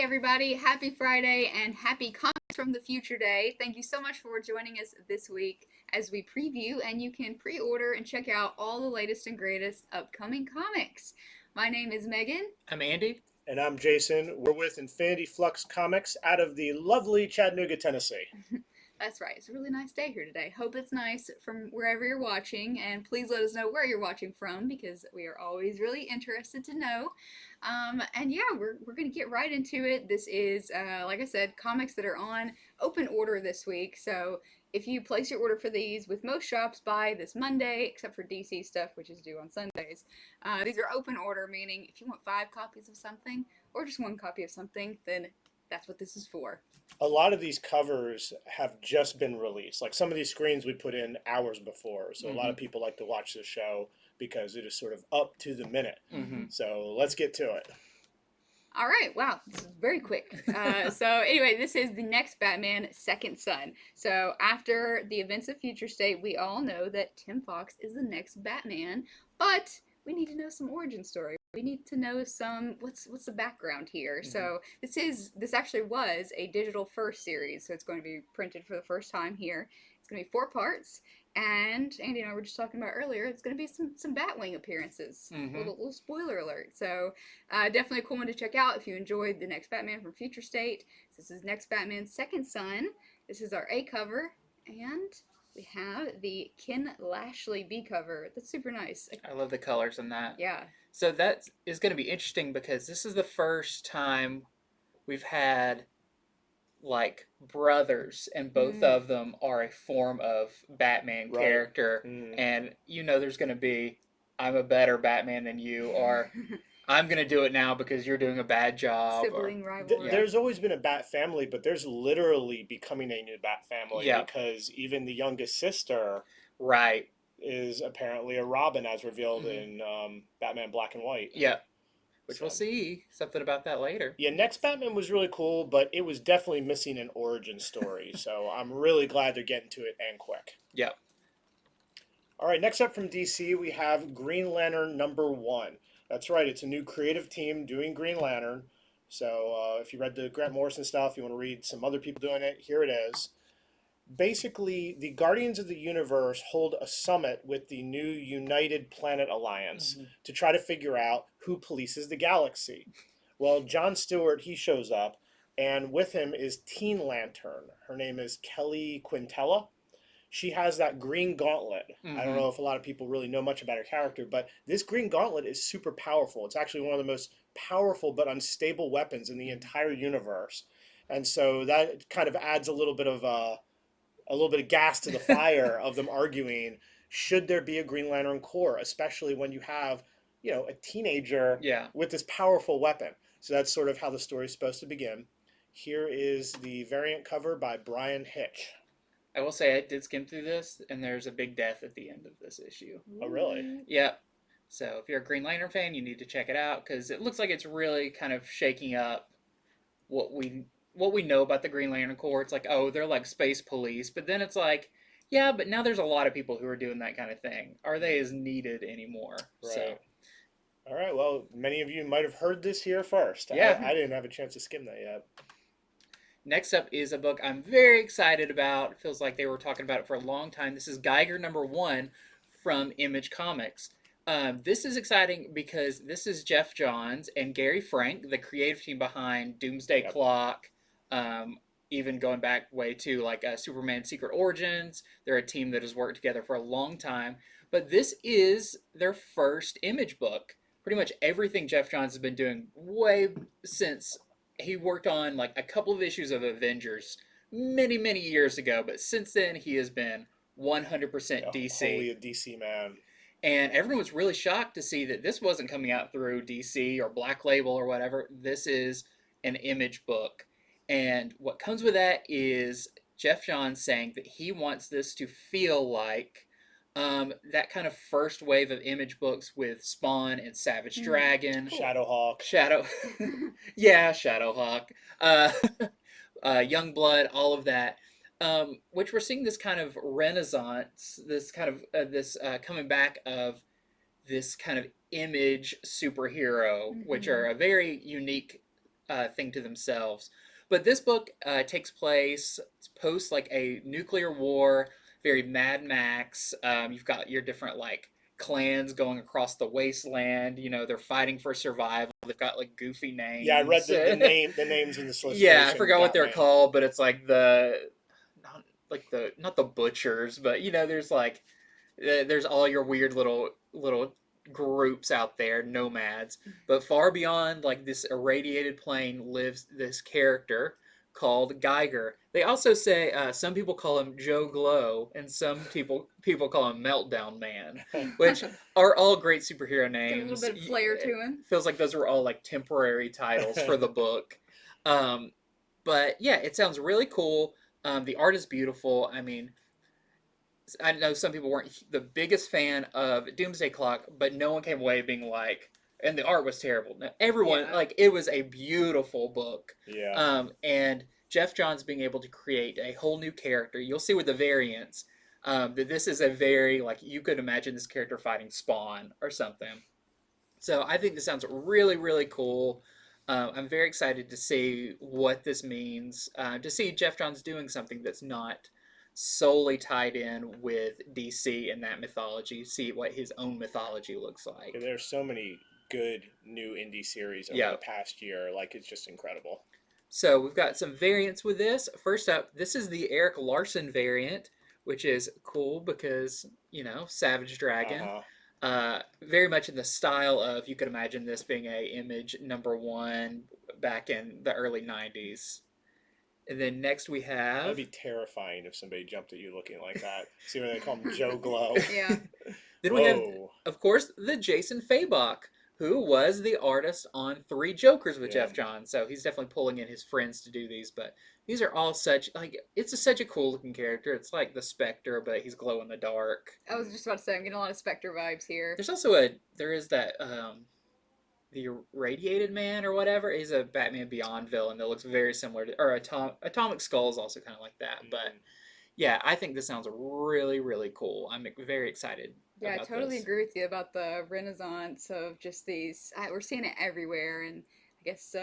everybody, happy Friday and happy Comics from the Future Day. Thank you so much for joining us this week as we preview, and you can pre-order and check out all the latest and greatest upcoming comics. My name is Megan. I'm Andy. And I'm Jason. We're with Infinity Flux Comics out of the lovely Chattanooga, Tennessee. That's right. It's a really nice day here today. Hope it's nice from wherever you're watching, and please let us know where you're watching from because we are always really interested to know. And yeah, we're going to get right into it. This is, like I said, comics that are on open order this week. So if you place your order for these with most shops by this Monday, except for DC stuff, which is due on Sundays, these are open order, meaning if you want 5 copies of something or just 1 copy of something, then that's what this is for. A lot of these covers have just been released. Like some of these screens we put in hours before. So a lot of people like to watch this show because it is sort of up to the minute. So let's get to it. All right, wow, this is very quick. So anyway, this is the next Batman, Second Son. So after the events of Future State, we all know that Tim Fox is the next Batman, but we need to know some origin story. We need to know some what's the background here. So this actually was a digital first series, so it's going to be printed for the first time here. It's going to be 4 parts, and Andy and I were just talking about earlier. It's going to be some Batwing appearances. Little spoiler alert. So definitely a cool one to check out if you enjoyed the next Batman from Future State. This is next Batman, Second Son. This is our A cover, and we have the Ken Lashley B cover. That's super nice. I love the colors in that. Yeah. So that is going to be interesting because this is the first time we've had like brothers, and both of them are a form of Batman character. And you know there's going to be, I'm a better Batman than you, or I'm going to do it now because you're doing a bad job. Sibling rivalry. There's always been a Bat family, but there's literally becoming a new Bat family because even the youngest sister is apparently a Robin, as revealed in Batman Black and White. Which we'll see something about that later. Yeah, next Batman was really cool, but it was definitely missing an origin story. So I'm really glad they're getting to it and quick. All right, next up from DC, we have Green Lantern #1. That's right, it's a new creative team doing Green Lantern. So if you read the Grant Morrison stuff, you want to read some other people doing it, here it is. Basically, the Guardians of the Universe hold a summit with the new United Planet Alliance to try to figure out who polices the galaxy. Well, John Stewart, he shows up, and with him is Teen Lantern. Her name is Kelly Quintella. She has that green gauntlet. I don't know if a lot of people really know much about her character, but this green gauntlet is super powerful. It's actually one of the most powerful but unstable weapons in the entire universe. And so that kind of adds a little bit of gas to the fire of them arguing, should there be a Green Lantern Corps, especially when you have, a teenager with this powerful weapon. So that's sort of how the story is supposed to begin. Here is the variant cover by Brian Hitch. I will say I did skim through this, and there's a big death at the end of this issue. Oh, really? Yeah. So if you're a Green Lantern fan, you need to check it out, because it looks like it's really kind of shaking up what we know about the Green Lantern Corps. It's like, oh, they're like space police, but then it's like, yeah, but now there's a lot of people who are doing that kind of thing. Are they as needed anymore? Right. So, all right, well, many of you might have heard this here first. I didn't have a chance to skim that yet. Next up is a book I'm very excited about. It feels like they were talking about it for a long time. This is Geiger #1 from Image Comics. This is exciting because this is Jeff Johns and Gary Frank, the creative team behind Doomsday Clock, even going back way to like Superman Secret Origins. They're a team that has worked together for a long time. But this is their first Image book. Pretty much everything Jeff Johns has been doing way since he worked on like a couple of issues of Avengers many, many years ago. But since then, he has been 100% DC. Wholly a DC man. And everyone was really shocked to see that this wasn't coming out through DC or Black Label or whatever. This is an Image book. And what comes with that is Jeff Johns saying that he wants this to feel like that kind of first wave of Image books with Spawn and Savage Dragon. Shadowhawk. Shadowhawk. Youngblood, all of that. Which we're seeing this kind of renaissance, this kind of coming back of this kind of Image superhero, which are a very unique thing to themselves. But this book takes place post like a nuclear war, very Mad Max. You've got your different like clans going across the wasteland. You know, they're fighting for survival. They've got like goofy names. Yeah, I read the names in the solicitation. Yeah, I forgot what they're called, but it's like not the butchers, but you know, there's all your weird little groups out there, nomads. But far beyond like this irradiated plane lives this character called Geiger. They also say some people call him Joe Glow, and some people call him Meltdown Man, which are all great superhero names. Got a little bit of flair to him. Feels like those were all like temporary titles for the book. But yeah, it sounds really cool. The art is beautiful. I mean, I know some people weren't the biggest fan of Doomsday Clock, but no one came away being like, and the art was terrible. Now, everyone, like, it was a beautiful book. Yeah. And Jeff Johns being able to create a whole new character. You'll see with the variants that this is a very, like, you could imagine this character fighting Spawn or something. So I think this sounds really, really cool. I'm very excited to see what this means. To see Jeff Johns doing something that's not solely tied in with DC and that mythology. See what his own mythology looks like. There's so many good new indie series over the past year. Like, it's just incredible. So we've got some variants with this. First up, this is the Eric Larson variant, which is cool because, you know, Savage Dragon. Very much in the style of, you could imagine this being a Image #1 back in the early 90s. And then next we have... That'd be terrifying if somebody jumped at you looking like that. See when they call him Joe Glow. Yeah. Then we have, of course, the Jason Fabok, who was the artist on 3 Jokers with Jeff Johns. So he's definitely pulling in his friends to do these. But these are all such, like, it's such a cool looking character. It's like the Spectre, but he's glow in the dark. I was just about to say, I'm getting a lot of Spectre vibes here. There's also there is that, the Radiated Man or whatever is a Batman Beyond villain that looks very similar to, or Atomic Skull is also kind of like that. But yeah, I think this sounds really, really cool. I'm very excited. Yeah, I totally agree with you about the renaissance of just these. We're seeing it everywhere, and I guess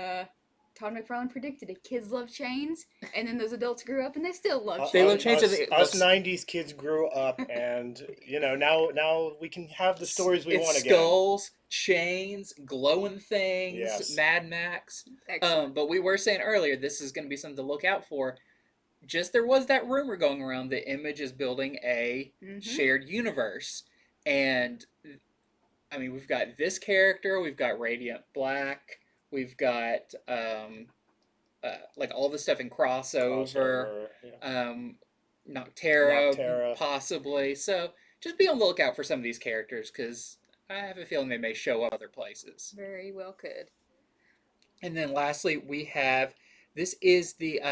Todd McFarlane predicted it. Kids love chains, and then those adults grew up and they still love chains. They love chains. Us 90s kids grew up, and you know, now we can have the stories we want again. Skulls, chains, glowing things, Mad Max. But we were saying earlier, this is going to be something to look out for. Just there was that rumor going around that Image is building a shared universe. And, I mean, we've got this character, we've got Radiant Black, we've got, like, all the stuff in Crossover, Noctera, possibly. So, just be on the lookout for some of these characters, because I have a feeling they may show up other places. Very well could. And then, lastly, we have, this is the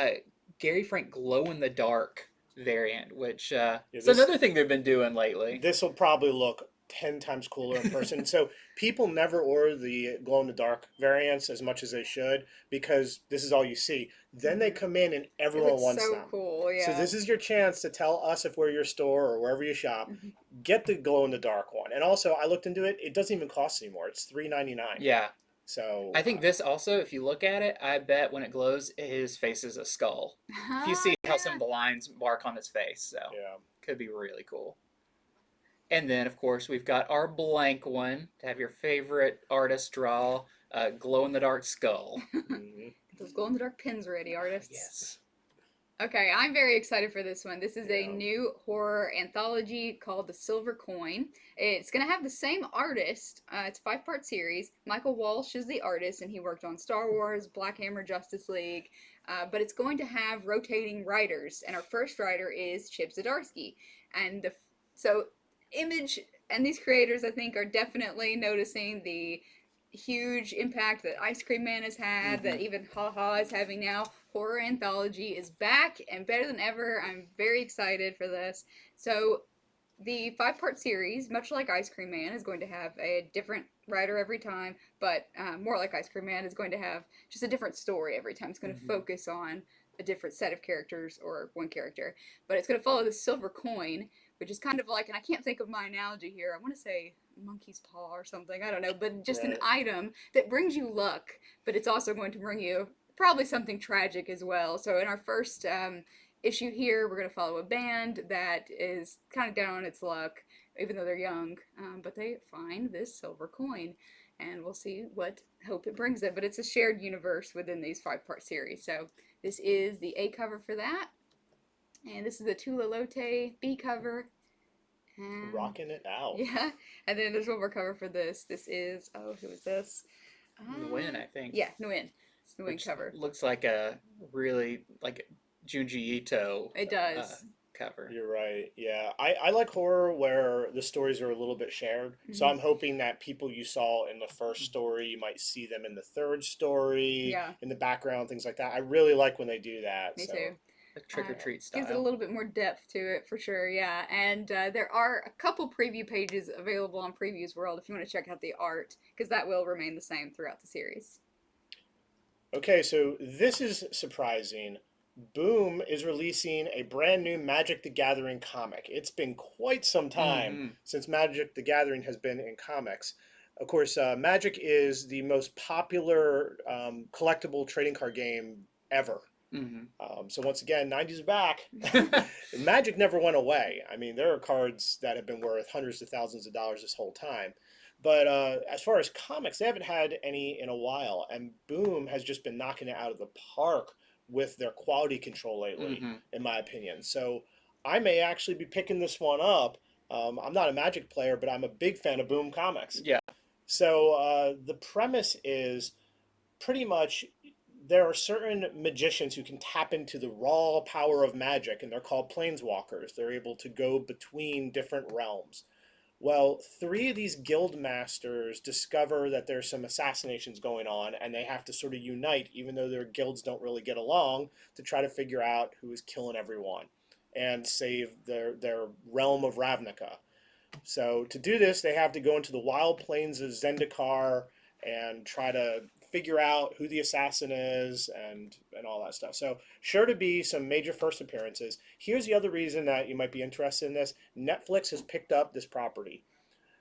Gary Frank glow-in-the-dark variant, which is another thing they've been doing lately. This will probably look 10 times cooler in person. So people never order the glow-in-the-dark variants as much as they should because this is all you see. Then they come in and everyone wants them. Cool, yeah. So this is your chance to tell us if we're your store or wherever you shop, get the glow-in-the-dark one. And also, I looked into it, it doesn't even cost anymore. It's $3.99. Yeah. So I think this also, if you look at it, I bet when it glows, his face is a skull. If you see how some of the lines mark on his face, so could be really cool. And then, of course, we've got our blank one to have your favorite artist draw a glow-in-the-dark skull. Those glow-in-the-dark pins ready, artists. Yes. Okay, I'm very excited for this one. This is a new horror anthology called The Silver Coin. It's going to have the same artist. It's a 5-part series. Michael Walsh is the artist, and he worked on Star Wars, Black Hammer, Justice League. But it's going to have rotating writers, and our first writer is Chip Zdarsky. And so Image and these creators, I think, are definitely noticing the huge impact that Ice Cream Man has had, that even Ha Ha is having now. Horror Anthology is back and better than ever. I'm very excited for this. So the 5-part series, much like Ice Cream Man, is going to have a different writer every time, but more like Ice Cream Man is going to have just a different story every time. It's going to focus on a different set of characters or one character. But it's going to follow the silver coin, which is kind of like, and I can't think of my analogy here, I want to say monkey's paw or something. I don't know, but just an Right. item that brings you luck, but it's also going to bring you probably something tragic as well. So in our first issue here, we're going to follow a band that is kind of down on its luck, even though they're young, but they find this silver coin. And we'll see what hope it brings them. But it's a shared universe within these 5-part series. So this is the A cover for that. And this is the Tula Lote B cover. And Rocking it out. yeah. And then there's one more cover for this. This is, oh, who is this? Nguyen, I think. Yeah, Nguyen. It's the Nguyen Which cover. looks like a really, like, Junji Ito It does. cover. You're right. Yeah, I like horror where the stories are a little bit shared. So Mhm. I'm hoping that people you saw in the first story, you might see them in the third story, Yeah. in the background, things like that. I really like when they do that. Me so. too. Like trick or treat style. Gives it a little bit more depth to it for sure, yeah. And there are a couple preview pages available on Previews World if you want to check out the art, because that will remain the same throughout the series. Okay, so this is surprising. Boom is releasing a brand new Magic the Gathering comic. It's been quite some time since Magic the Gathering has been in comics. Of course, Magic is the most popular collectible trading card game ever. So once again, 90s are back. Magic never went away. I mean, there are cards that have been worth hundreds of thousands of dollars this whole time. But as far as comics, they haven't had any in a while. And Boom has just been knocking it out of the park with their quality control lately, in my opinion. So I may actually be picking this one up. I'm not a Magic player, but I'm a big fan of Boom Comics. Yeah. So the premise is pretty much there are certain magicians who can tap into the raw power of magic, and they're called planeswalkers. They're able to go between different realms. Well, 3 of these guild masters discover that there's some assassinations going on, and they have to sort of unite, even though their guilds don't really get along, to try to figure out who is killing everyone and save their realm of Ravnica. So to do this, they have to go into the wild plains of Zendikar and try to figure out who the assassin is and all that stuff. So sure to be some major first appearances. Here's the other reason that you might be interested in this. Netflix has picked up this property.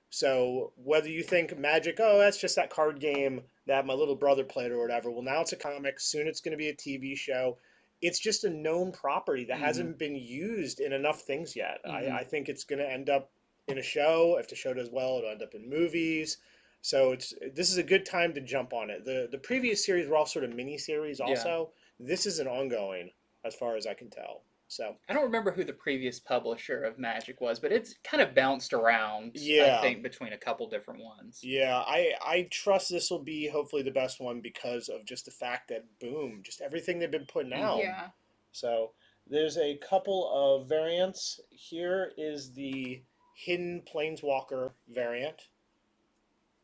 So whether you think Magic, oh, that's just that card game that my little brother played or whatever, well, now it's a comic. Soon it's going to be a TV show. It's just a known property that hasn't been used in enough things yet. I think it's going to end up in a show. If the show does well, it'll end up in movies. So this is a good time to jump on it. The previous series were all sort of mini series also. Yeah. This is an ongoing, as far as I can tell. So I don't remember who the previous publisher of Magic was, but it's kind of bounced around, yeah. I think, between a couple different ones. Yeah, I trust this will be hopefully the best one because of just the fact that Boom, just everything they've been putting out. Yeah. So there's a couple of variants. Here is the Hidden Planeswalker variant.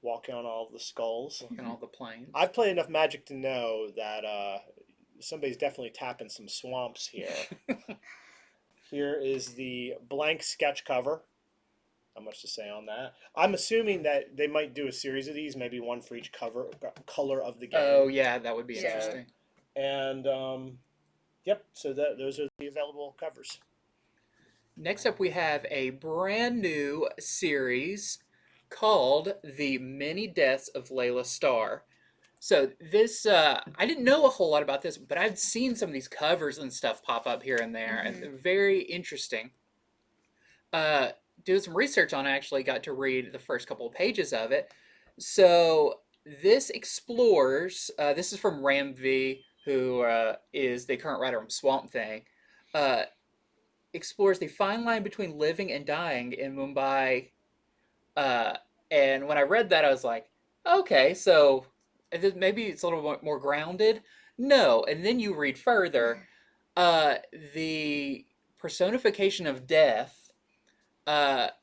Walking on all the skulls. Walking on all the planes. I've played enough Magic to know that somebody's definitely tapping some swamps here. Here is the blank sketch cover. Not much to say on that. I'm assuming that they might do a series of these, maybe one for each color of the game. Oh, yeah, that would be interesting. And, yep, so those are the available covers. Next up, we have a brand new series called The Many Deaths of Layla Starr. So this, I didn't know a whole lot about this, but I've seen some of these covers and stuff pop up here and there, and they're very interesting. Doing some research on it, I actually got to read the first couple of pages of it. So this explores, this is from Ram V, who is the current writer on Swamp Thing, explores the fine line between living and dying in Mumbai. And when I read that, I was like, okay, so maybe it's a little more grounded. No, and then you read further, the personification of death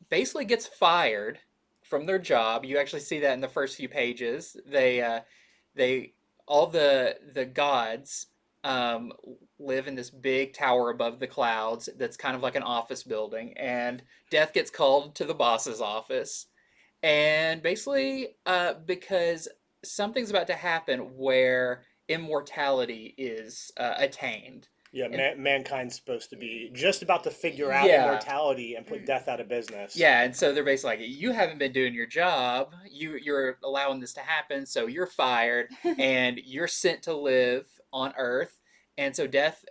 basically gets fired from their job. You actually see that in the first few pages. They all the gods live in this big tower above the clouds that's kind of like an office building, and death gets called to the boss's office. And basically, because something's about to happen where immortality is attained. Yeah, mankind's supposed to be just about to figure out Yeah. immortality and put death out of business. Yeah, and so they're basically like, you haven't been doing your job. You're allowing this to happen, so you're fired, and you're sent to live on Earth. And so Death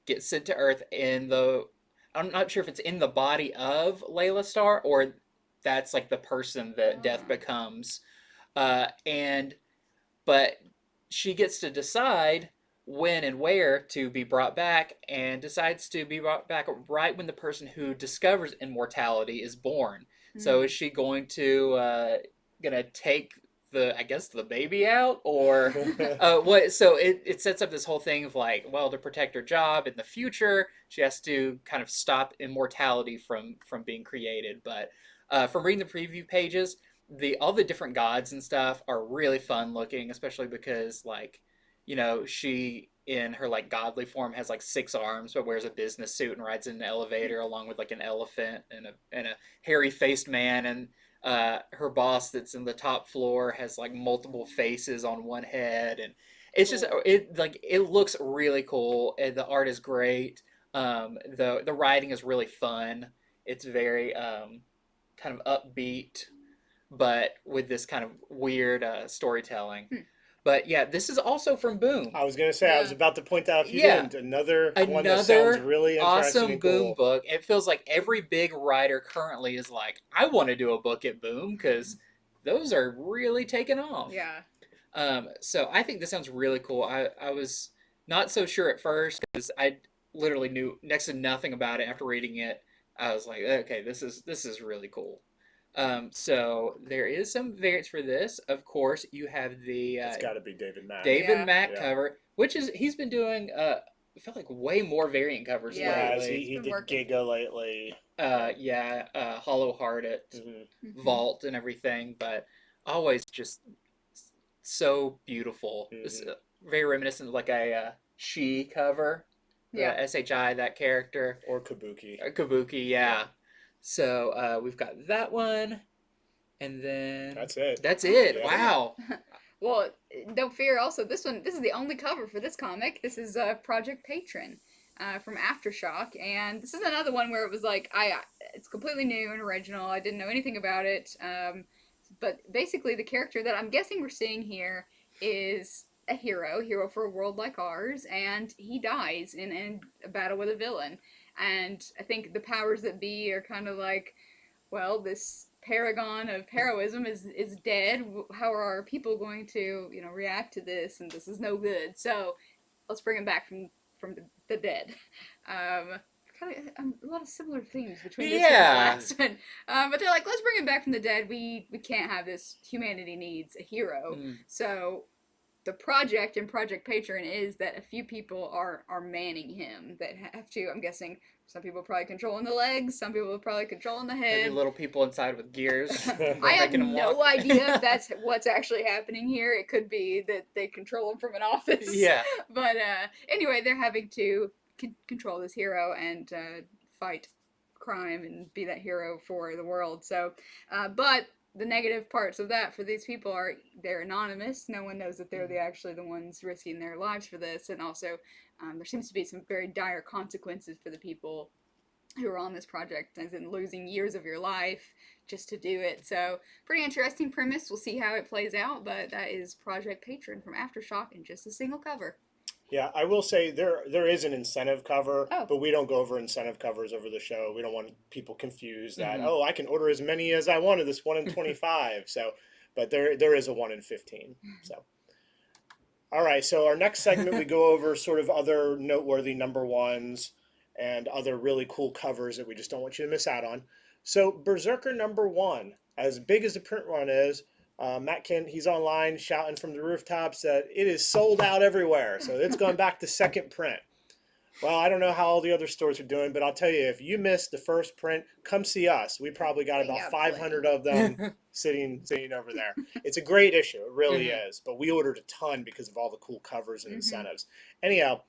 gets sent to Earth in the. I'm not sure if it's in the body of Layla Starr or that's like the person that Death becomes. And but she gets to decide when and where to be brought back, and decides to be brought back right when the person who discovers immortality is born. So is she going to gonna take the baby out, or what? So it sets up this whole thing of like, well, to protect her job in the future, she has to kind of stop immortality from being created. But from reading the preview pages, all the different gods and stuff are really fun looking, especially because like, she in her like godly form has like 6 arms, but wears a business suit and rides in an elevator along with like an elephant and a hairy faced man, and her boss that's in the top floor has like multiple faces on one head, and it's just it looks really cool, and the art is great. The writing is really fun. It's very kind of upbeat, but with this kind of weird storytelling. But yeah, this is also from Boom. I was gonna say, I was about to point out if you Yeah. didn't, another one that sounds really interesting awesome and Boom cool. book. It feels like every big writer currently is like, I want to do a book at Boom because those are really taking off. Yeah. So I think this sounds really cool. I was not so sure at first because I literally knew next to nothing about it. After reading it, I was like, okay, this is really cool. So there is some variants for this. Of course, you have the It's got to be David Mack. Yeah. Mack cover, which is he's been doing I feel like way more variant covers lately. He been did working. Giga lately. Hollow Heart at Vault and everything, but always just so beautiful. It's very reminiscent of like a She cover. Yeah. SHI, that character. Or Kabuki. Kabuki, yeah. So we've got that one, and then That's it. That's it. Yeah. Wow. Well, don't fear. Also, this is the only cover for this comic. This is Project Patron from Aftershock, and this is another one where it was like it's completely new and original. I didn't know anything about it, but basically the character that I'm guessing we're seeing here is a hero for a world like ours, and he dies in a battle with a villain. And I think the powers that be are kind of like, well, this paragon of heroism is dead. How are our people going to react to this? And this is no good. So let's bring him back from the dead. Kind of a lot of similar themes between this and the last one. But they're like, let's bring him back from the dead. We can't have this. Humanity needs a hero. So the project in Project Patron is that a few people are manning him that have to, I'm guessing, some people probably controlling the legs, some people probably controlling the head. Maybe little people inside with gears. I have no idea if that's what's actually happening here. It could be that they control him from an office. Yeah. But anyway, they're having to control this hero and fight crime and be that hero for the world. So, but the negative parts of that for these people are they're anonymous. No one knows that they're actually the ones risking their lives for this. And also, there seems to be some very dire consequences for the people who are on this project, as in losing years of your life just to do it. So, pretty interesting premise. We'll see how it plays out. But that is Project Patron from Aftershock in just a single cover. Yeah, I will say there is an incentive cover, Oh. but we don't go over incentive covers over the show. We don't want people confused that, I can order as many as I want of this 1 in 25. So, but there is a 1 in 15. So, all right. So our next segment, we go over sort of other noteworthy number ones and other really cool covers that we just don't want you to miss out on. So Berserker number 1, as big as the print run is, Matt he's online shouting from the rooftops that it is sold out everywhere. So it's going back to second print. Well, I don't know how all the other stores are doing, but I'll tell you, if you missed the first print, come see us. We probably got about 500 of them sitting over there. It's a great issue. It really is. But we ordered a ton because of all the cool covers and incentives. Anyhow,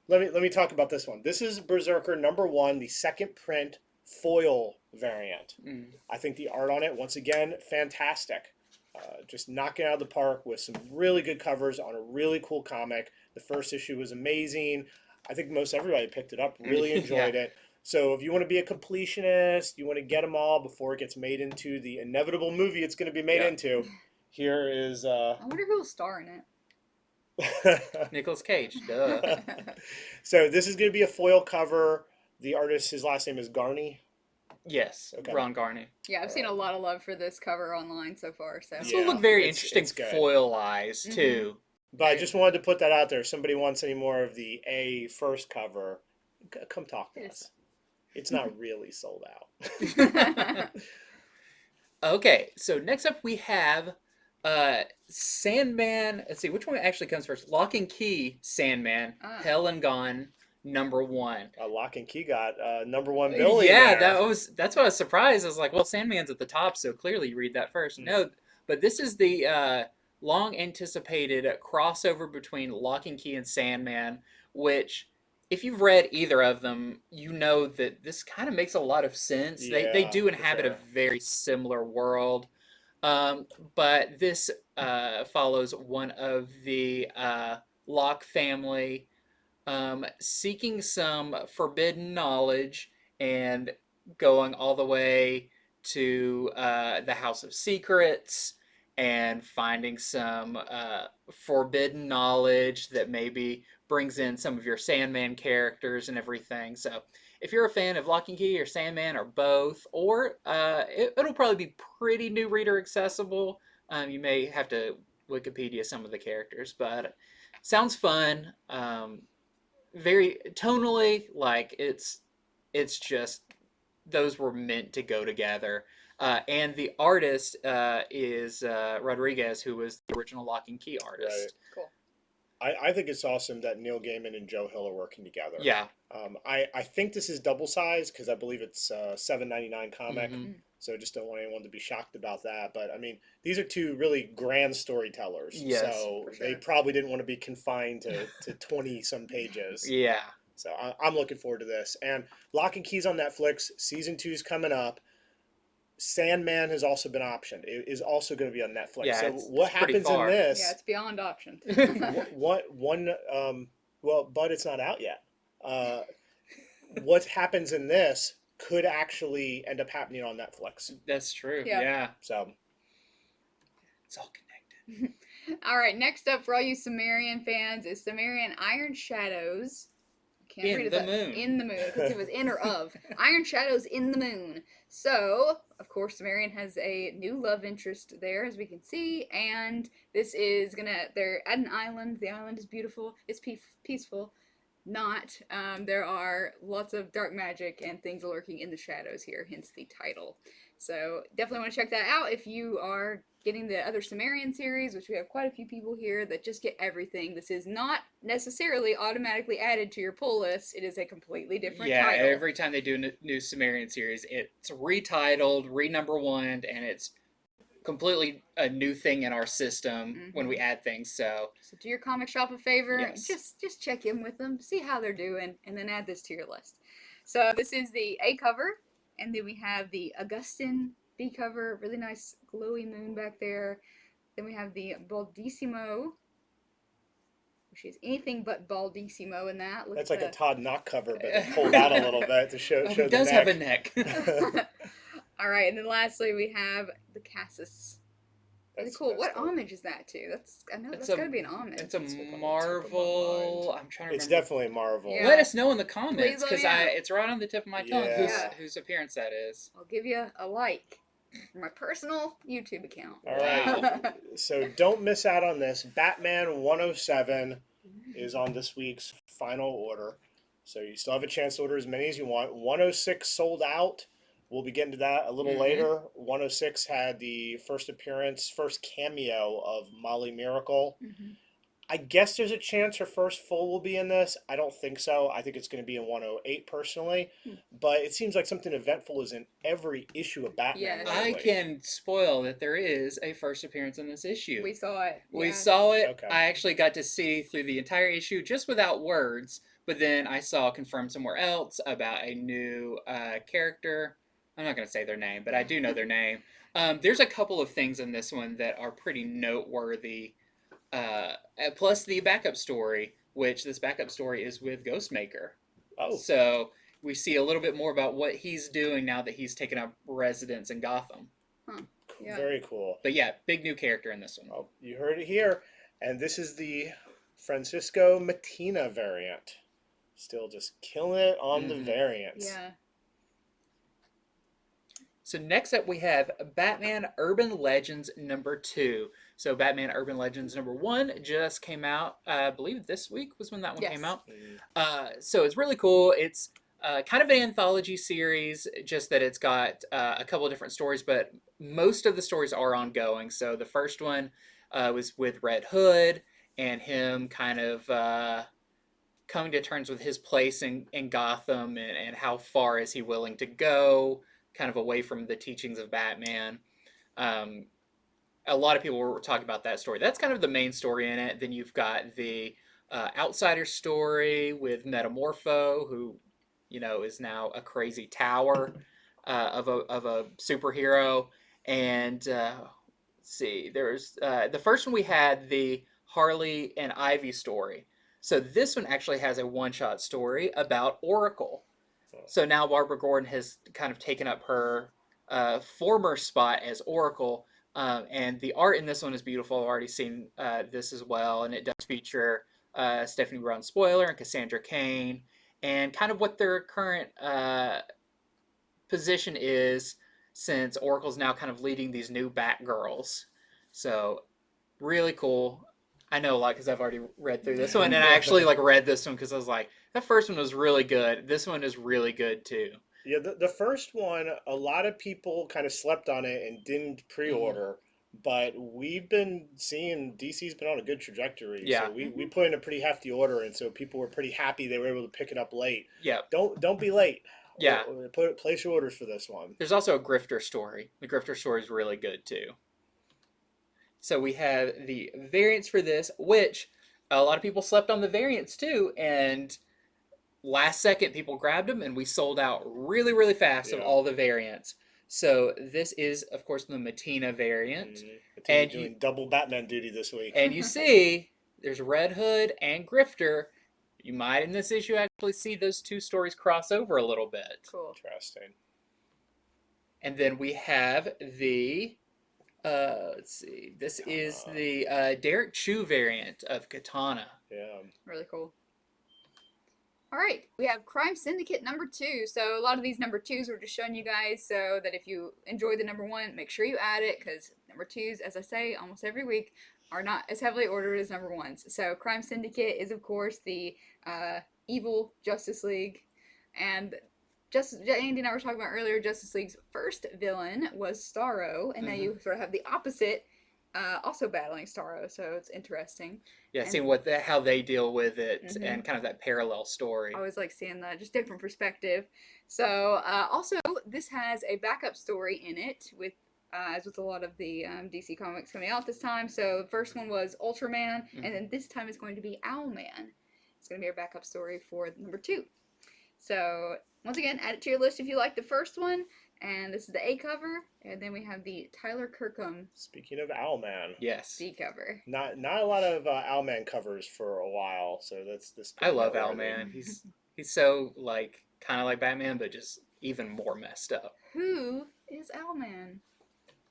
let me talk about this one. This is Berserker number 1, the second print foil variant. I think the art on it, once again, fantastic. Just knocking out of the park with some really good covers on a really cool comic. The first issue was amazing. I think most everybody picked it up, really enjoyed it. So if you want to be a completionist, you want to get them all before it gets made into the inevitable movie it's going to be made into, here is... I wonder who will star in it. Nicolas Cage, duh. So this is going to be a foil cover. The artist, his last name is Garney. Yes, okay. Ron Garney. Yeah, I've seen a lot of love for this cover online so far. So this will look very interesting foil-wise, too. But I just wanted to put that out there. If somebody wants any more of the A first cover, come talk to us. It's not really sold out. Okay, so next up we have Sandman. Let's see, which one actually comes first? Locke Key, Sandman, Hell and Gone, #1. Locke Key got #1 billing. Yeah, that's why I was surprised. I was like, well, Sandman's at the top, so clearly you read that first. No, but this is the long anticipated crossover between Locke Key and Sandman, which, if you've read either of them, you know that this kind of makes a lot of sense. Yeah, they do inhabit a very similar world. But this follows one of the Locke family seeking some forbidden knowledge and going all the way to the House of Secrets and finding some forbidden knowledge that maybe brings in some of your Sandman characters and everything. So if you're a fan of Locke Key or Sandman or both, or it'll probably be pretty new reader accessible. You may have to Wikipedia some of the characters, but sounds fun. Very tonally, like it's just those were meant to go together. And the artist is Rodriguez, who was the original Locke Key artist. Right. Cool. I think it's awesome that Neil Gaiman and Joe Hill are working together. Yeah. I think this is double size because I believe it's $7.99 comic. Mm-hmm. So just don't want anyone to be shocked about that. But I mean, these are two really grand storytellers. Yes, so they probably didn't want to be confined to 20 some pages. Yeah. So I'm looking forward to this. And Locke & Key's on Netflix. Season 2 is coming up. Sandman has also been optioned. It is also going to be on Netflix. Yeah, so what happens in this? Yeah, it's beyond optioned. But it's not out yet. What happens in this could actually end up happening on Netflix. That's true. Yeah. So it's all connected. All right. Next up for all you Sumerian fans is Sumerian Iron Shadows. Can't read it. Moon. In the moon. Because it was in or of. Iron Shadows in the moon. So, of course, Sumerian has a new love interest there, as we can see. And this is they're at an island. The island is beautiful. It's peaceful. Not. There are lots of dark magic and things lurking in the shadows here, hence the title. So definitely want to check that out if you are getting the other Sumerian series, which we have quite a few people here that just get everything. This is not necessarily automatically added to your pull list. It is a completely different title. Yeah, every time they do a new Sumerian series, it's retitled, re-#1, and it's completely a new thing in our system when we add things. So do your comic shop a favor. Yes. Just check in with them, see how they're doing, and then add this to your list. So this is the A cover, and then we have the Augustin B cover, really nice glowy moon back there. Then we have the Baldissimo, which is anything but Baldissimo in that. That's like a Todd Knock cover, but pulled out a little bit to show he does have a neck. All right, and then lastly we have the Cassis. Really cool. What homage is that to? That's got to be an homage. It's a Marvel. I'm trying to remember. It's definitely Marvel. Yeah. Let us know in the comments because it's right on the tip of my tongue whose appearance that is. I'll give you a like for my personal YouTube account. All right. So don't miss out on this. Batman 107 is on this week's final order. So you still have a chance to order as many as you want. 106 sold out. We'll be getting to that a little later. 106 had the first cameo of Molly Miracle. I guess there's a chance her first full will be in this. I don't think so. I think it's going to be in 108 personally. But it seems like something eventful is in every issue of Batman. Yeah, I can spoil that there is a first appearance in this issue. We saw it. We saw it. Okay. I actually got to see through the entire issue just without words. But then I saw confirmed somewhere else about a new character. I'm not going to say their name, but I do know their name. There's a couple of things in this one that are pretty noteworthy. Plus the backup story which this backup story is with Ghostmaker. Oh. So we see a little bit more about what he's doing now that he's taken up residence in Gotham. Huh. Yeah. Very cool. But yeah, big new character in this one. Well, you heard it here. And this is the Francisco Mattina variant. Still just killing it on the variants. Yeah. So next up we have Batman Urban Legends #2. So Batman Urban Legends #1 just came out. I believe this week was when that one came out. So it's really cool. It's kind of an anthology series, just that it's got a couple of different stories, but most of the stories are ongoing. So the first one was with Red Hood and him kind of coming to terms with his place in Gotham and how far is he willing to go, kind of away from the teachings of Batman. A lot of people were talking about that story. That's kind of the main story in it. Then you've got the outsider story with Metamorpho, who is now a crazy tower of a superhero. And let's see, there's the first one we had, the Harley and Ivy story. So this one actually has a one-shot story about Oracle. So now Barbara Gordon has kind of taken up her former spot as Oracle, and the art in this one is beautiful. I've already seen this as well, and it does feature Stephanie Brown Spoiler and Cassandra Cain, and kind of what their current position is, since Oracle's now kind of leading these new Batgirls. So really cool. I know a lot because I've already read through this one, and I actually read this one because I was like, that first one was really good. This one is really good too. Yeah, the first one, a lot of people kind of slept on it and didn't pre-order, but we've been seeing DC's been on a good trajectory. Yeah. So we put in a pretty hefty order, and so people were pretty happy they were able to pick it up late. Yeah. Don't be late. Yeah. Place your orders for this one. There's also a Grifter story. The Grifter story is really good too. So we have the variants for this, which a lot of people slept on the variants too, and last second people grabbed them, and we sold out really, really fast of all the variants. So this is, of course, the Mattina variant. And doing double Batman duty this week. And you see, there's Red Hood and Grifter. You might, in this issue, actually see those two stories cross over a little bit. Cool. Interesting. And then we have the... let's see. This is the Derek Chu variant of Katana. Yeah. Really cool. All right, we have Crime Syndicate #2. So a lot of these #2s we're just showing you guys so that if you enjoy the #1, make sure you add it, because #2s, as I say almost every week, are not as heavily ordered as #1s. So Crime Syndicate is, of course, the evil Justice League. And Andy and I were talking about earlier, Justice League's first villain was Starro, and now you sort of have the opposite also battling Starro, so it's interesting. Yeah, seeing how they deal with it and kind of that parallel story. I always like seeing that, just different perspective. So also, this has a backup story in it, with as with a lot of the DC comics coming out this time. So the first one was Ultraman, and then this time it's going to be Owlman. It's going to be our backup story for #2. So once again, add it to your list if you like the first one. And this is the A cover, and then we have the Tyler Kirkham. Speaking of Owlman, yes, B cover. Not a lot of Owlman covers for a while, so that's this. I love Owlman. He's so kind of like Batman, but just even more messed up. Who is Owlman?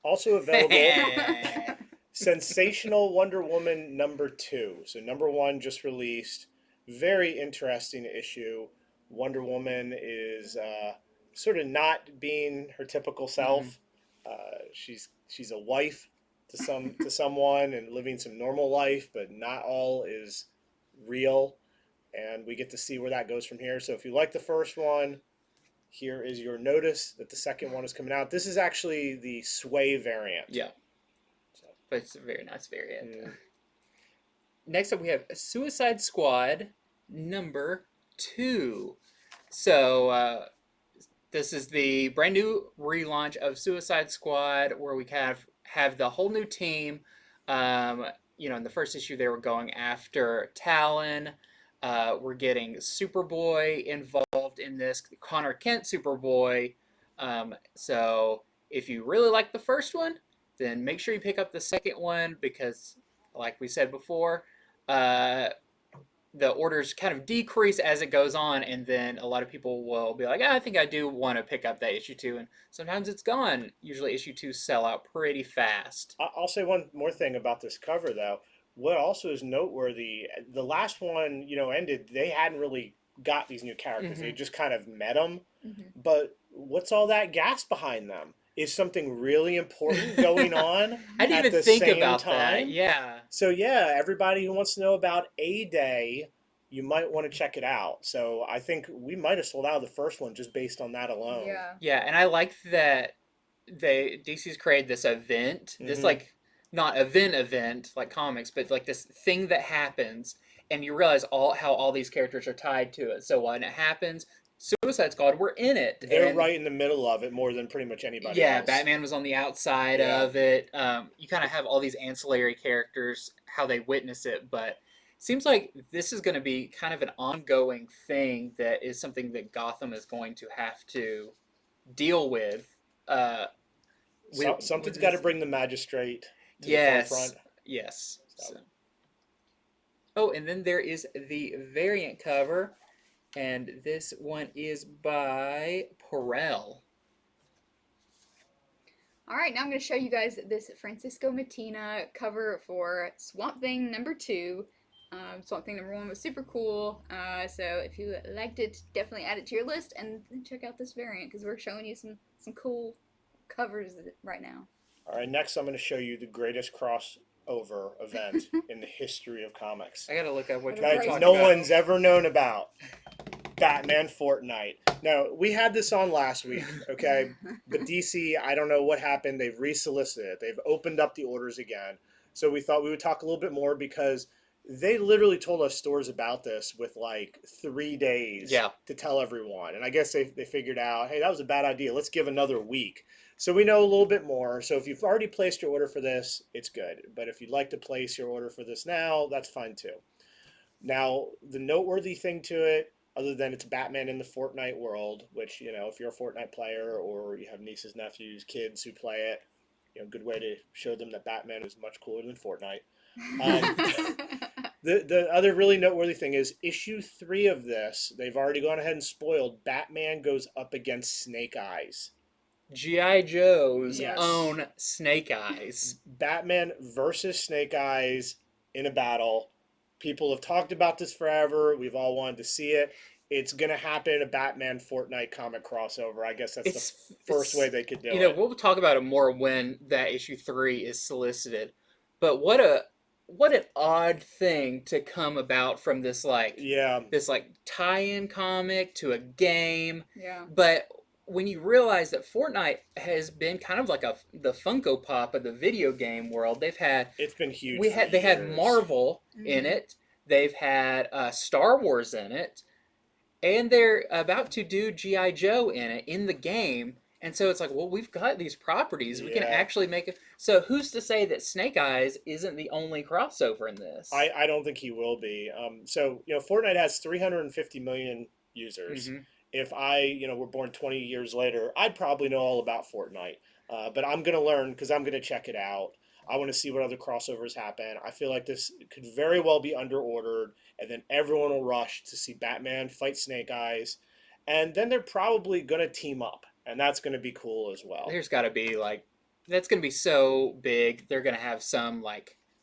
Also available, Sensational Wonder Woman #2. So #1 just released. Very interesting issue. Wonder Woman is sort of not being her typical self. She's a wife to someone and living some normal life, but not all is real. And we get to see where that goes from here. So if you like the first one, here is your notice that the second one is coming out. This is actually the Sway variant. Yeah. But it's a very nice variant. Yeah. Next up, we have Suicide Squad #2. So this is the brand new relaunch of Suicide Squad, where we have the whole new team. In the first issue, they were going after Talon. We're getting Superboy involved in this, Connor Kent Superboy. So if you really like the first one, then make sure you pick up the second one, because like we said before, the orders kind of decrease as it goes on, and then a lot of people will be like, I think I do want to pick up that issue 2, and sometimes it's gone. Usually issue 2 sell out pretty fast. I'll say one more thing about this cover, though. What also is noteworthy, the last one, ended, they hadn't really got these new characters. They just kind of met them. But what's all that gas behind them? Is something really important going on? I didn't even think about that. Yeah. So yeah, everybody who wants to know about A-Day, you might want to check it out. So I think we might have sold out of the first one just based on that alone. Yeah. Yeah, and I like that DC's created this event, this like not event like comics, but like this thing that happens, and you realize how all these characters are tied to it. So when it happens, Suicide Squad, we're in it. They're right in the middle of it more than pretty much anybody else. Batman was on the outside of it. You kind of have all these ancillary characters, how they witness it, but it seems like this is going to be kind of an ongoing thing that is something that Gotham is going to have to deal with. Something's got to bring the Magistrate to the forefront. Yes. So. Oh, and then there is the variant cover. And this one is by Perel. All right, now I'm going to show you guys this Francisco Mattina cover for Swamp Thing #2. Swamp Thing #1 was super cool. So if you liked it, definitely add it to your list and check out this variant because we're showing you some cool covers right now. All right, next I'm going to show you the greatest crossover event in the history of comics. I got to look up what no one's ever known about. Batman Fortnite. Now, we had this on last week, okay? But DC, I don't know what happened. They've resolicited it. They've opened up the orders again. So we thought we would talk a little bit more because they literally told us stores about this with like 3 days to tell everyone. And I guess they figured out, hey, that was a bad idea. Let's give another week. So we know a little bit more. So if you've already placed your order for this, it's good. But if you'd like to place your order for this now, that's fine too. Now, the noteworthy thing to it, other than it's Batman in the Fortnite world, which, if you're a Fortnite player or you have nieces, nephews, kids who play it, good way to show them that Batman is much cooler than Fortnite. The other really noteworthy thing is issue 3 of this, they've already gone ahead and spoiled, Batman goes up against Snake Eyes. G.I. Joe's own Snake Eyes. Batman versus Snake Eyes in a battle. People have talked about this forever. We've all wanted to see it. It's going to happen in a Batman Fortnite comic crossover. I guess that's the first way they could do it. We'll talk about it more when that issue 3 is solicited. But what an odd thing to come about from this tie-in comic to a game. Yeah. But when you realize that Fortnite has been kind of like the Funko Pop of the video game world, it's been huge. They had Marvel in it. They've had Star Wars in it, and they're about to do G.I. Joe in it in the game. And so it's like, well, we've got these properties. We can actually make it. So who's to say that Snake Eyes isn't the only crossover in this? I don't think he will be. Fortnite has 350 million users. If I, were born 20 years later, I'd probably know all about Fortnite. But I'm going to learn because I'm going to check it out. I want to see what other crossovers happen. I feel like this could very well be under-ordered, and then everyone will rush to see Batman fight Snake Eyes. And then they're probably going to team up, and that's going to be cool as well. There's got to be, that's going to be so big. They're going to have some,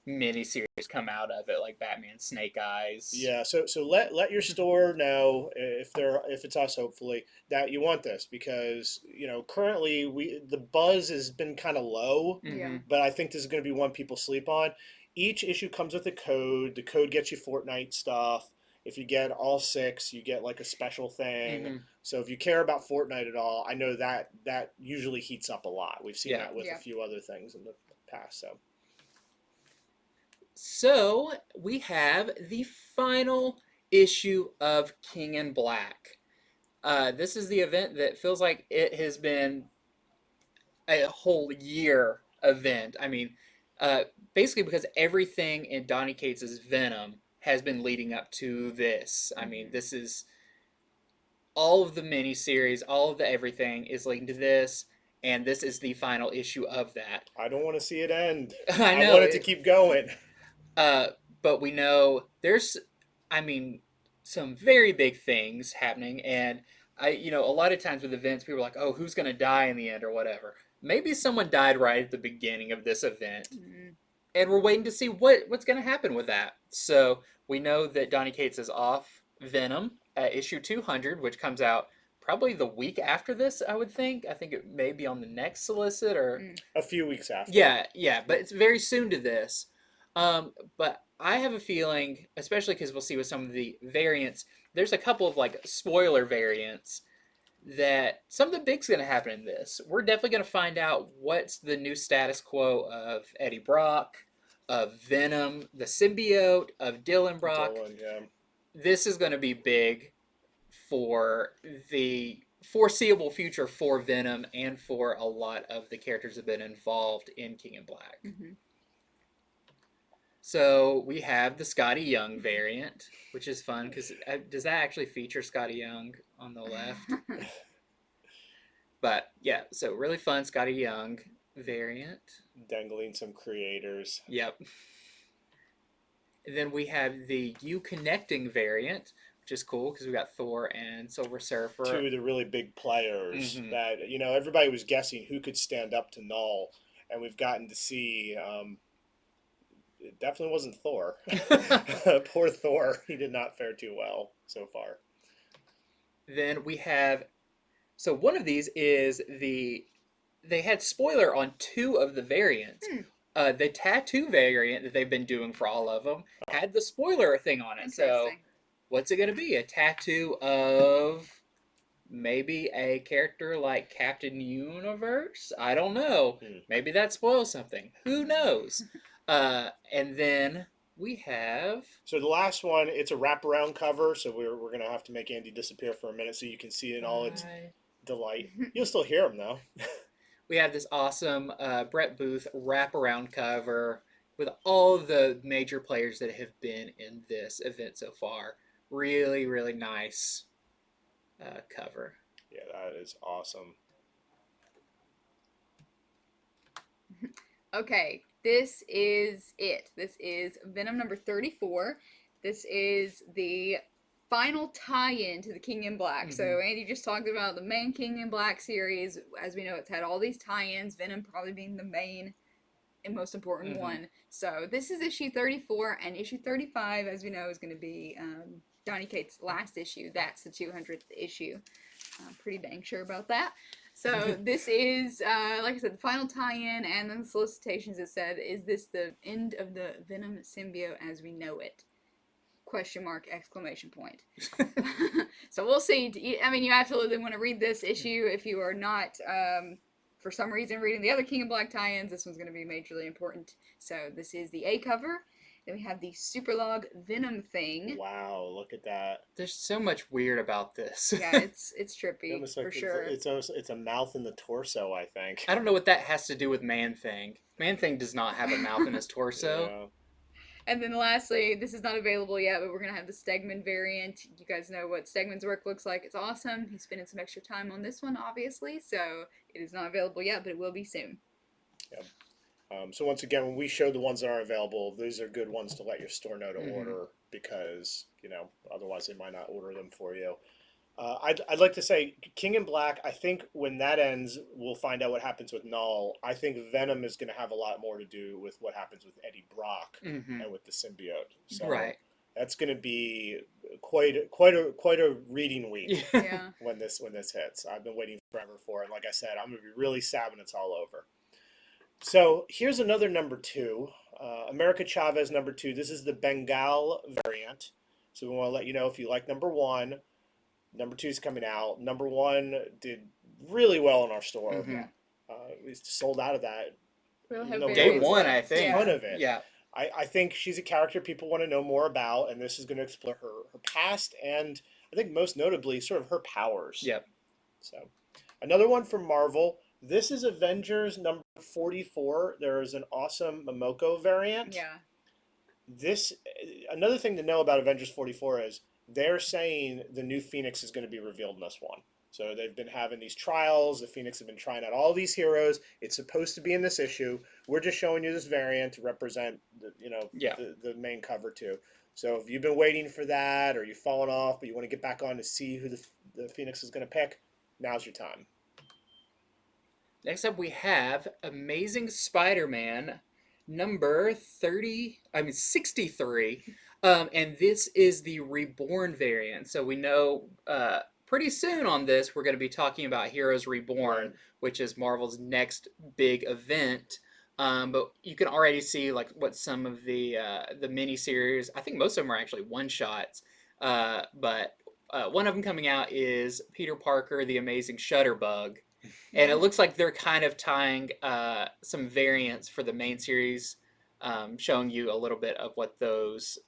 mini-series come out of it, like Batman Snake Eyes. Yeah, so let your store know, if it's us, hopefully, that you want this, because currently the buzz has been kind of low, but I think this is going to be one people sleep on. Each issue comes with a code. The code gets you Fortnite stuff. If you get all 6, you get a special thing. So if you care about Fortnite at all, I know that usually heats up a lot. We've seen that with a few other things in the past. So we have the final issue of King in Black. This is the event that feels like it has been a whole year event. I mean, basically because everything in Donny Cates' Venom has been leading up to this. I mean, this is all of the miniseries, all of the everything is leading to this, and this is the final issue of that. I don't want to see it end. I know. I want it to keep going. But we know there's I mean, some very big things happening, and a lot of times with events, people are like, "Oh, who's gonna die in the end or whatever." Maybe someone died right at the beginning of this event, and we're waiting to see what's gonna happen with that. So we know that Donny Cates is off Venom at issue 200, which comes out probably the week after this. I would think. I think it may be on the next solicit or a few weeks after. Yeah, but it's very soon to this. But I have a feeling, especially because we'll see with some of the variants, there's a couple of like spoiler variants that something big's going to happen in this. We're definitely going to find out what's the new status quo of Eddie Brock, of Venom, the symbiote, of Dylan Brock. This is going to be big for the foreseeable future for Venom and for a lot of the characters that have been involved in King in Black. So we have the Scotty Young variant, which is fun because does that actually feature Scotty Young on the left? But yeah, so really fun Scotty Young variant. Dangling some creators. Yep. And then we have the You Connecting variant, which is cool because we got Thor and Silver Surfer. Two of the really big players that, everybody was guessing who could stand up to Null. And we've gotten to see, it definitely wasn't Thor. Poor Thor. He did not fare too well so far. Then we have, so one of these is they had spoiler on two of the variants. The tattoo variant that they've been doing for all of them had the spoiler thing on it. So what's it going to be? A tattoo of maybe a character like Captain Universe? I don't know. Maybe that spoils something. Who knows? And then we have... So the last one, it's a wraparound cover, so we're going to have to make Andy disappear for a minute so you can see it in all its delight. You'll still hear him, though. We have this awesome Brett Booth wraparound cover with all the major players that have been in this event so far. Really, really nice cover. Yeah, that is awesome. Okay, this is it. This is Venom number 34. This is the final tie-in to the King in Black. So Andy just talked about the main King in Black series. As we know, it's had all these tie-ins, Venom probably being the main and most important one. So this is issue 34, and issue 35, as we know, is going to be Donny Cates' last issue. That's the 200th issue. I'm pretty dang sure about that. So this is, like I said, the final tie-in, and then the solicitations, it said, is this the end of the Venom symbiote as we know it? Question mark, exclamation point. So we'll see. I mean, you absolutely want to read this issue if you are not, for some reason, reading the other King of Black tie-ins. This one's going to be majorly important. So this is the A cover. Then we have the Superlog Venom thing. Wow, look at that. There's so much weird about this. Yeah, it's trippy, like sure. It's a mouth in the torso, I think. I don't know what that has to do with Man-Thing. Man-Thing does not have a mouth in his torso. Yeah. And then lastly, this is not available yet, but we're going to have the Stegman variant. You guys know what Stegman's work looks like. It's awesome. He's spending some extra time on this one, obviously, so it is not available yet, but it will be soon. Yep. So once again, when we show the ones that are available, these are good ones to let your store know to order because, otherwise they might not order them for you. I'd like to say King in Black, I think when that ends, we'll find out what happens with Null. I think Venom is going to have a lot more to do with what happens with Eddie Brock and with the symbiote. So that's going to be quite a reading week when this hits. I've been waiting forever for it. Like I said, I'm going to be really sad when it's all over. So here's another number 2, America Chavez number 2. This is the Bengal variant. So we want to let you know if you like number 1. Number 2 is coming out. Number 1 did really well in our store. We sold out of that. Day 1, I think. A ton of it. Yeah. I think she's a character people want to know more about, and this is going to explore her past and I think most notably sort of her powers. Yep. So another one from Marvel. This is Avengers number 44. There is an awesome Momoko variant. Yeah. Another thing to know about Avengers 44 is they're saying the new Phoenix is going to be revealed in this one. So they've been having these trials. The Phoenix have been trying out all these heroes. It's supposed to be in this issue. We're just showing you this variant to represent the main cover too. So if you've been waiting for that, or you've fallen off, but you want to get back on to see who the Phoenix is going to pick, now's your time. Next up, we have Amazing Spider-Man number 63. And this is the Reborn variant. So we know pretty soon on this, we're going to be talking about Heroes Reborn, Right. which is Marvel's next big event. But you can already see like what some of the miniseries, I think most of them are actually one-shots. But one of them coming out is Peter Parker, the Amazing Shutterbug. And it looks like they're kind of tying some variants for the main series, showing you a little bit of what those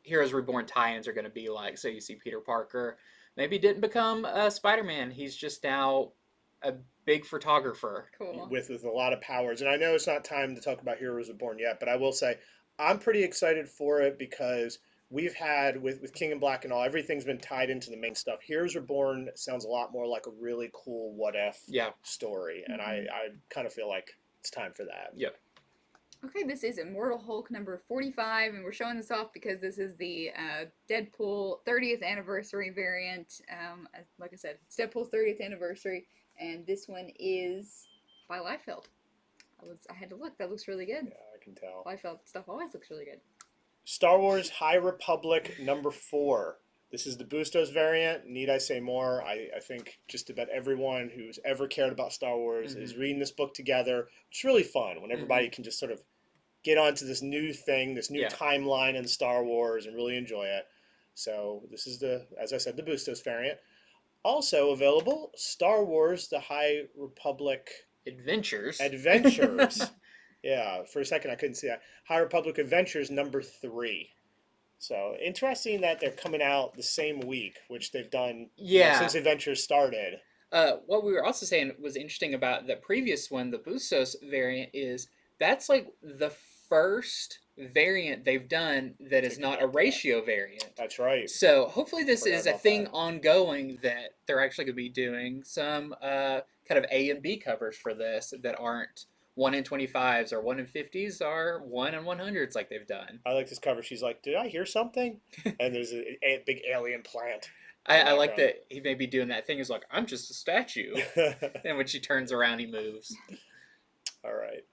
Heroes Reborn tie-ins are going to be like. So you see Peter Parker maybe didn't become Spider-Man. He's just now a big photographer. Cool. With a lot of powers. And I know it's not time to talk about Heroes Reborn yet, but I will say I'm pretty excited for it because we've had with King in Black and all, everything's been tied into the main stuff. Heroes Reborn sounds a lot more like a really cool what if story, and I kind of feel like it's time for that. Yep. Okay, this is Immortal Hulk number 45, and we're showing this off because this is the Deadpool 30th anniversary variant. Like I said, it's Deadpool's 30th anniversary, and this one is by Liefeld. I had to look. That looks really good. Yeah, I can tell. Liefeld stuff always looks really good. Star Wars High Republic number 4. This is the Bustos variant. Need I say more? I think just about everyone who's ever cared about Star Wars is reading this book together. It's really fun when everybody can just sort of get onto this new thing, this new timeline in Star Wars, and really enjoy it. So this is as I said, the Bustos variant. Also available, Star Wars The High Republic Adventures. Yeah, for a second I couldn't see that. High Republic Adventures number 3. So interesting that they're coming out the same week, which they've done since Adventures started. What we were also saying was interesting about the previous one, the Bustos variant, is that's like the first variant they've done that is not a ratio variant. That's right. So hopefully this is a thing ongoing that they're actually going to be doing some kind of A and B covers for this that aren't 1 in 25s or 1 in 50s or 1 in 100s like they've done. I like this cover. She's like, did I hear something? And there's a big alien plant. I like that he may be doing that thing. He's like, I'm just a statue. And when she turns around, he moves. All right.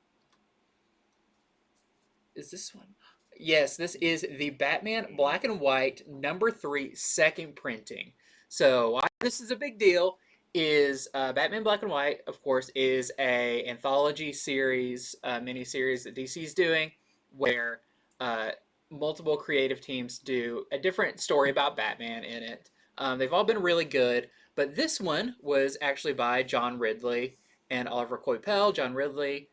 Is this one? Yes, this is the Batman Black and White number 3 second printing. So why this is a big deal is Batman Black and White, of course, is a anthology series, miniseries that DC's doing, where multiple creative teams do a different story about Batman in it. They've all been really good, but this one was actually by John Ridley and Oliver Coipel. John Ridley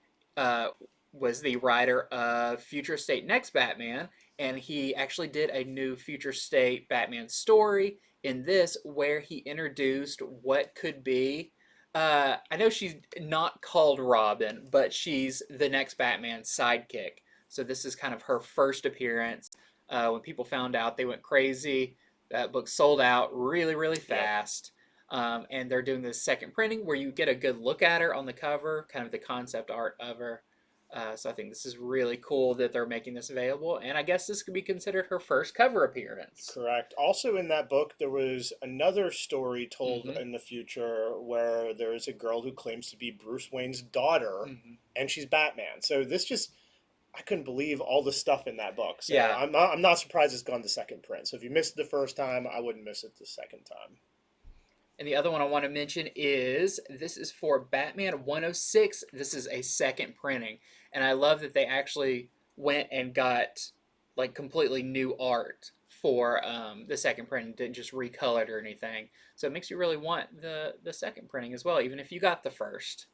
was the writer of Future State Next Batman, and he actually did a new Future State Batman story in this where he introduced what could be I know she's not called Robin, but she's the next Batman sidekick. So this is kind of her first appearance. When people found out, they went crazy. That book sold out really, really fast. And they're doing this second printing where you get a good look at her on the cover, kind of the concept art of her. So I think this is really cool that they're making this available. And I guess this could be considered her first cover appearance. Correct. Also in that book, there was another story told in the future where there is a girl who claims to be Bruce Wayne's daughter, and she's Batman. So this just, I couldn't believe all the stuff in that book. So I'm not surprised it's gone to second print. So if you missed it the first time, I wouldn't miss it the second time. And the other one I want to mention is, this is for Batman 106. This is a second printing. And I love that they actually went and got like completely new art for the second printing, didn't just recolor it or anything. So it makes you really want the second printing as well, even if you got the first.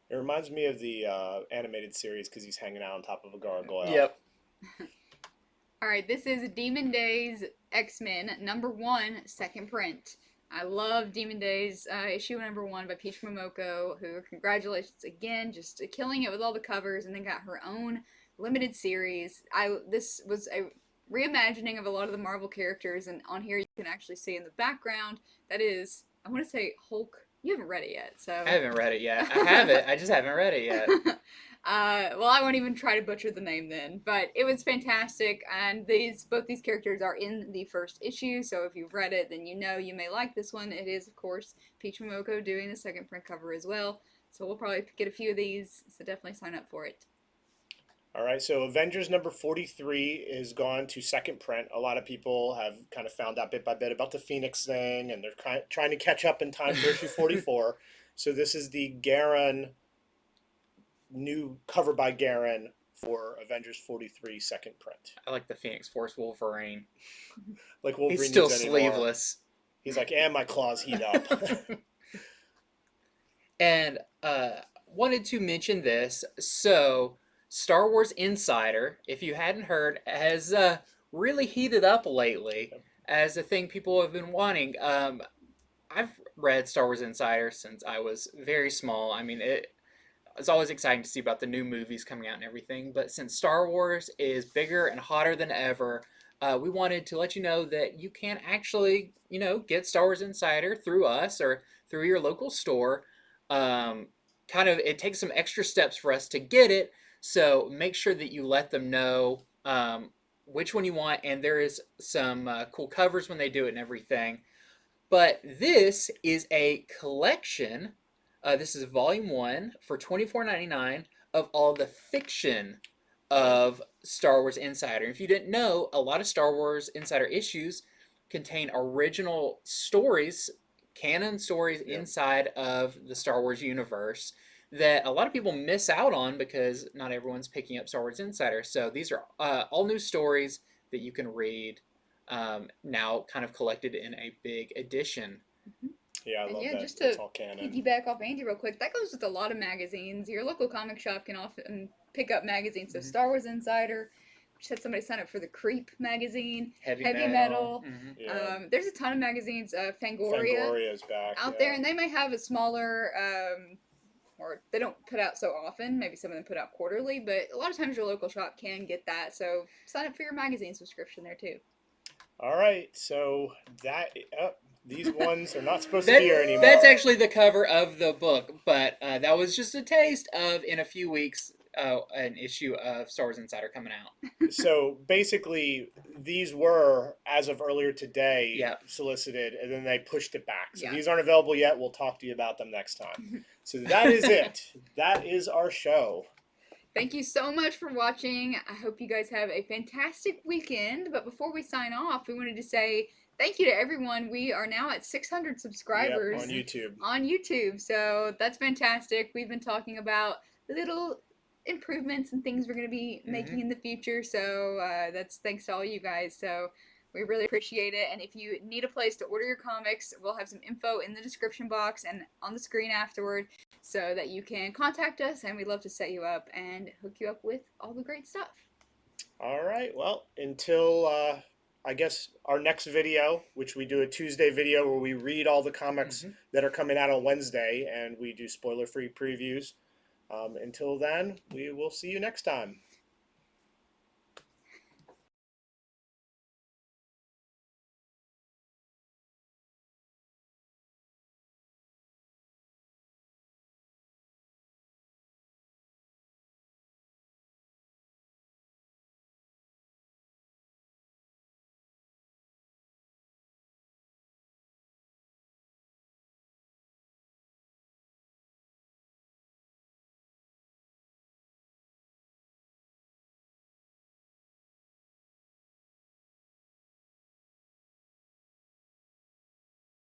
It reminds me of the animated series because he's hanging out on top of a gargoyle. Yep. All right, this is Demon Days X-Men #1 second print. I love Demon Days issue #1 by Peach Momoko, who, congratulations again, just killing it with all the covers, and then got her own limited series. This was a reimagining of a lot of the Marvel characters, and on here you can actually see in the background, that is, I want to say Hulk You haven't read it yet, so. I haven't read it yet. I have it. I just haven't read it yet. Well, I won't even try to butcher the name then, but it was fantastic, and both these characters are in the first issue, so if you've read it, then you know you may like this one. It is, of course, Peach Momoko doing the second print cover as well, so we'll probably get a few of these, so definitely sign up for it. All right, so Avengers number 43 is gone to second print. A lot of people have kind of found out bit by bit about the Phoenix thing, and they're trying to catch up in time for issue 44. So this is the Garen, new cover by Garen for Avengers 43 second print. I like the Phoenix Force Wolverine. Like Wolverine, he's still needs anymore. sleeveless. He's like, and my claws heat up. And wanted to mention this. So Star Wars Insider, if you hadn't heard, has really heated up lately as a thing people have been wanting. I've read Star Wars Insider since I was very small. I mean, it's always exciting to see about the new movies coming out and everything. But since Star Wars is bigger and hotter than ever, we wanted to let you know that you can actually, get Star Wars Insider through us or through your local store. It takes some extra steps for us to get it. So make sure that you let them know which one you want, and there is some cool covers when they do it and everything. But this is a collection. This is volume 1 for $24.99 of all the fiction of Star Wars Insider. If you didn't know, a lot of Star Wars Insider issues contain original stories, canon stories inside of the Star Wars universe that a lot of people miss out on because not everyone's picking up Star Wars Insider. So these are all new stories that you can read now kind of collected in a big edition. Mm-hmm. Yeah, I love that. Just to all canon. piggyback off Andy real quick, that goes with a lot of magazines. Your local comic shop can often pick up magazines. So Star Wars Insider, just had somebody sign up for the Creep magazine, Heavy Metal. Mm-hmm. Yeah. There's a ton of magazines. Fangoria is back out there, and they may have a smaller, or they don't put out so often. Maybe some of them put out quarterly, but a lot of times your local shop can get that. So sign up for your magazine subscription there too. All right, so these ones are not supposed to be here anymore. That's actually the cover of the book, but that was just a taste of, in a few weeks, an issue of Star Wars Insider coming out. So basically, these were, as of earlier today, solicited, and then they pushed it back. So these aren't available yet. We'll talk to you about them next time. So that is it. That is our show. Thank you so much for watching. I hope you guys have a fantastic weekend. But before we sign off, we wanted to say thank you to everyone. We are now at 600 subscribers on YouTube. On YouTube, so that's fantastic. We've been talking about little improvements and things we're going to be making in the future. So that's thanks to all you guys. So we really appreciate it. And if you need a place to order your comics, we'll have some info in the description box and on the screen afterward, so that you can contact us, and we'd love to set you up and hook you up with all the great stuff. All right. Well, until I guess our next video, which we do a Tuesday video where we read all the comics that are coming out on Wednesday, and we do spoiler-free previews. Until then, we will see you next time.